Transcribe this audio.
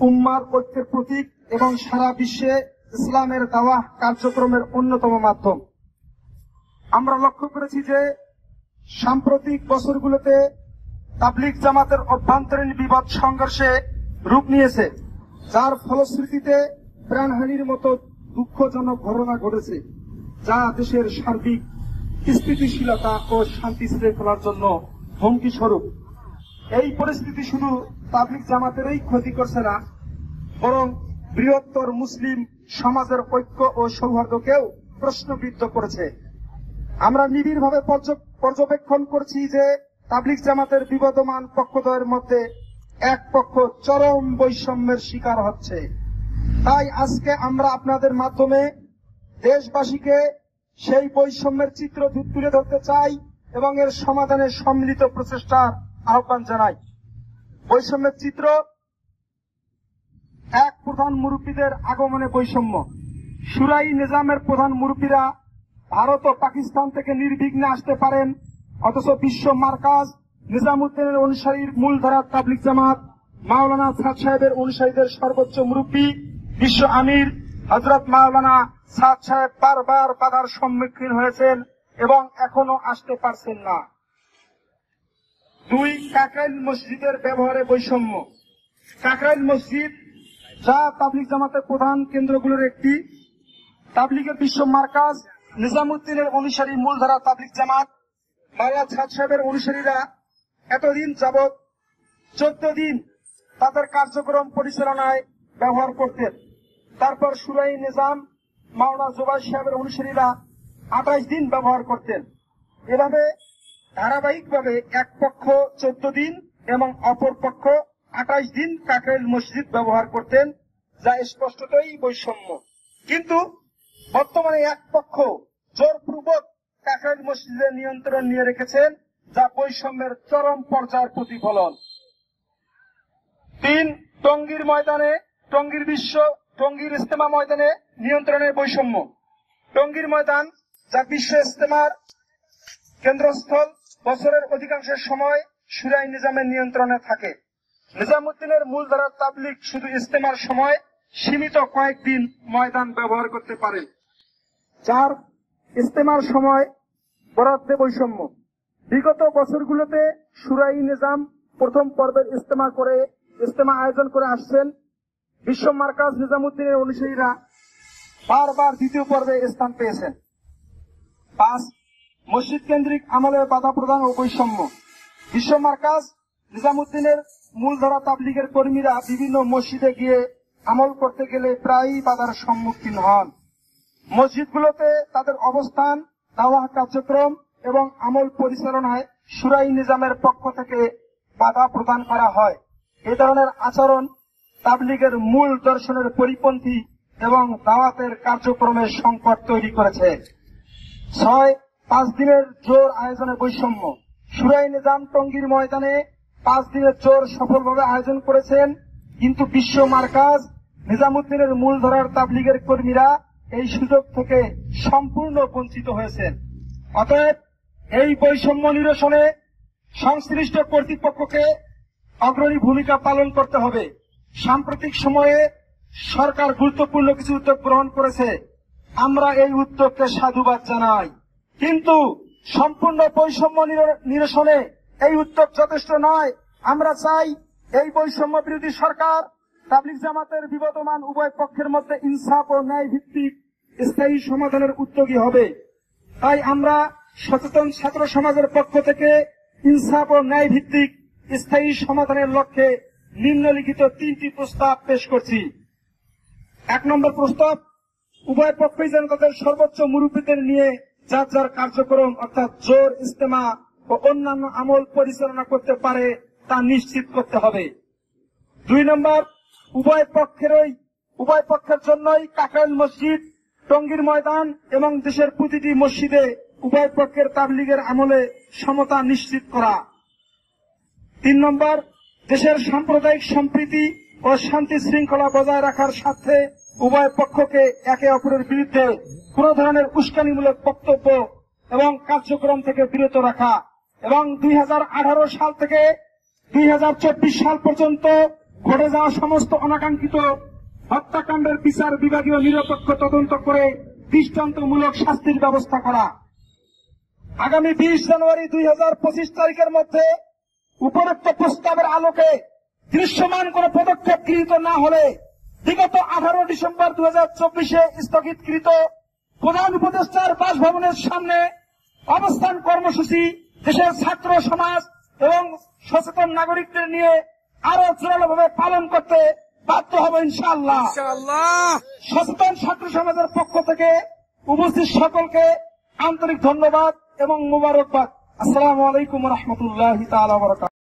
উম্মার ঐক্যের প্রতীক এবং সারা বিশ্বে ইসলামের দাওয়াহ কার্যক্রমের অন্যতম মাধ্যম। আমরা লক্ষ্য করেছি যে সাম্প্রতিক বছরগুলোতে তাবলিগ জামাতের অভ্যন্তরীণ বিবাদ সংঘর্ষে রূপ নিয়েছে, যার ফলশ্রুতিতে প্রাণহানির মতো দুঃখজনক ঘটনা ঘটেছে, যা দেশের সার্বিক স্থিতিশীলতা ও শান্তি শৃঙ্খলার জন্য হুমকি স্বরূপ। এই পরিস্থিতি শুধু তাবলিগ জামাতেরই ক্ষতি করছে না, বরং বৃহত্তর মুসলিম সমাজের ঐক্য ও সৌহার্দ্যকেও প্রশ্নবিদ্ধ করেছে। আমরা নিবিড়ভাবে পর্যবেক্ষণ করছি যে তাবলিগ জামাতের বিবদমান পক্ষদ্বয়ের মধ্যে এক পক্ষ চরম বৈষম্যের শিকার হচ্ছে। তাই আজকে আমরা আপনাদের মাধ্যমে দেশবাসীকে সেই বৈষম্যের চিত্র তুলে ধরতে চাই এবং এর সমাধানে সম্মিলিত প্রচেষ্টার আহ্বান জানাই। বৈষম্যের চিত্র: এক, প্রধান মুরব্বীদের আগমনে বৈষম্য। শুরাই নিজামের প্রধান মুরব্বীরা ভারত ও পাকিস্তান থেকে নির্বিঘ্নে আসতে পারেন, অথচ বিশ্ব মার্কাজ নিজামুদ্দিনের অনুসারীর মূলধারার তাবলিগ জামাত মাওলানা সাদ সাহেবের অনুসারীদের সর্বোচ্চ মুরব্বী বিশ্ব আমির হযরত মাওলানা সাদ সাহেব বারবার বাধার সম্মুখীন হয়েছেন এবং এখনো আসতে পারছেন না। দুই, কাকরাইল মসজিদের ব্যবহারে বৈষম্য। কাকরাইল মসজিদ, যা তাবলিগ জামাতের প্রধান কেন্দ্রগুলোর একটি, তাবলিগের বিশ্ব মার্কাজ নিজামুদ্দিনের অনুসারী মূলধারা তাবলিগ জামাত মাওলানা সাদ সাহেবের অনুসারীরা এতদিন যাবৎ 14 দিন তাদের কার্যক্রম পরিচালনায় ব্যবহার করতেন। তারপর শুরাই নিজাম মাওলানা জুবাইর সাহেবের অনুসারীরা 28 দিন ব্যবহার করতেন। এভাবে ধারাবাহিকভাবে এক পক্ষ 14 দিন এবং অপর পক্ষ 28 দিন কাকরাইল মসজিদ ব্যবহার করতেন, যা স্পষ্টতই বৈষম্য। কিন্তু বর্তমানে এক পক্ষ জোরপূর্বক কাকরাইল মসজিদের নিয়ন্ত্রণ নিয়ে রেখেছেন, যা বৈষম্যের চরম পর্যায়ের প্রতিফলন। 3, টঙ্গীর ইজতেমা ময়দানে নিয়ন্ত্রণের বৈষম্য। টঙ্গীর ময়দান, যা বিশ্ব ইজতেমার কেন্দ্রস্থল, বছরের অধিকাংশ সময় শুরাই নিজামের নিয়ন্ত্রণে থাকে। নিজামুদ্দিনের মূলধারার তাবলিগ শুধু ইজতেমার সময় সীমিত কয়েকদিন ময়দান ব্যবহার করতে পারে। 4, ইজতেমার সময় বরাদ্দে বৈষম্য। বিগত বছরগুলোতে শুরাই নিজাম প্রথম পর্বের ইজতেমা আয়োজন করে আসছেন। বিশ্ব মার্কাজ নিজামুদ্দিনের অনুসারীরা বারবার দ্বিতীয় পর্বে স্থান পেয়েছেন। 5, মসজিদ কেন্দ্রিক আমলে বাধা প্রদান ও বৈষম্য। বিশ্ব মার্কাজ নিজামুদ্দিনের মূলধারা তাবলিগের কর্মীরা বিভিন্ন মসজিদে গিয়ে আমল করতে গেলে প্রায়ই বাধার সম্মুখীন হন। মসজিদগুলোতে তাদের অবস্থান, দাওয়াহ কার্যক্রম এবং আমল পরিচালনায় শুরাই নিজামের পক্ষ থেকে বাধা প্রদান করা হয়। এ ধরনের আচরণ তাবলিগের মূল দর্শনের পরিপন্থী এবং দাওয়াতের কার্যক্রমের সংকট তৈরি করেছে। 6, 5 দিনের জোর আয়োজনে বৈষম্য। শুরাই নিজাম টঙ্গীর ময়দানে 5 দিনের জোর সফলভাবে আয়োজন করেছেন, কিন্তু বিশ্ব মার্কাজ নিজামুদ্দিনের মূলধারার তাবলিগের কর্মীরা এই সুযোগ থেকে সম্পূর্ণ বঞ্চিত হয়েছেন। অতএব এই বৈষম্য নিরসনে সংশ্লিষ্ট কর্তৃপক্ষকে অগ্রণী ভূমিকা পালন করতে হবে। সাম্প্রতিক সময়ে সরকার গুরুত্বপূর্ণ কিছু উদ্যোগ গ্রহণ করেছে, আমরা এই উদ্যোগকে সাধুবাদ জানাই। কিন্তু সম্পূর্ণ বৈষম্য নিরসনে এই উদ্যোগ যথেষ্ট নয়। আমরা চাই এই বৈষম্য বিরোধী সরকার তাবলিগ জামাতের বিবদমান উভয় পক্ষের মধ্যে ইনসাফ ও ন্যায় ভিত্তিক স্থায়ী সমাধানের উদ্যোগী হবে। তাই আমরা সচেতন ছাত্র সমাজের পক্ষ থেকে ইনসাফ ও ন্যায় ভিত্তিক স্থায়ী সমাধানের লক্ষ্যে নিম্নলিখিত 3টি প্রস্তাব পেশ করছি। 1 নম্বর প্রস্তাব: উভয় পক্ষই যেন তাদের সর্বোচ্চ মুরব্বীদের নিয়ে যার যার কার্যক্রম অর্থাৎ জোর, ইজতেমা ও অন্যান্য আমল পরিচালনা করতে পারে তা নিশ্চিত করতে হবে। 2 নম্বর, উভয় পক্ষের জন্যই কাকরাইল মসজিদ, টঙ্গীর ময়দান এবং দেশের প্রতিটি মসজিদে উভয় পক্ষের তাবলিগের আমলে সমতা নিশ্চিত করা। 3 নম্বর, দেশের সাম্প্রদায়িক সম্প্রীতি ও শান্তি শৃঙ্খলা বজায় রাখার স্বার্থে উভয় পক্ষকে একে অপরের বিরুদ্ধে কোন ধরনের উস্কানিমূলক বক্তব্য এবং কার্যক্রম থেকে বিরত রাখা এবং 2018 সাল থেকে 2024 সাল পর্যন্ত ঘটে যাওয়া সমস্ত অনাকাঙ্ক্ষিত হত্যাকাণ্ডের বিচার বিভাগীয় নিরপেক্ষ তদন্ত করে দৃষ্টান্তমূলক শাস্তির ব্যবস্থা করা। আগামী 20 জানুয়ারি 2025 তারিখের মধ্যে উপরোক্ত প্রস্তাবের আলোকে দৃশ্যমান কোন পদক্ষেপ গৃহীত না হলে বিগত 18 ডিসেম্বর 2024 স্থগিতকৃত প্রধান উপদেষ্টার বাসভবনের সামনে অবস্থান কর্মসূচি দেশের ছাত্র সমাজ এবং সচেতন নাগরিকদের নিয়ে আরো জোরালোভাবে পালন করতে বাধ্য হব ইনশাআল্লাহ। সচেতন ছাত্র সমাজের পক্ষ থেকে উপস্থিত সকলকে আন্তরিক ধন্যবাদ এবং মোবারকবাদ। আসসালামু আলাইকুম ওয়া রাহমাতুল্লাহি তাআলা ওয়া বারাকাতুহু।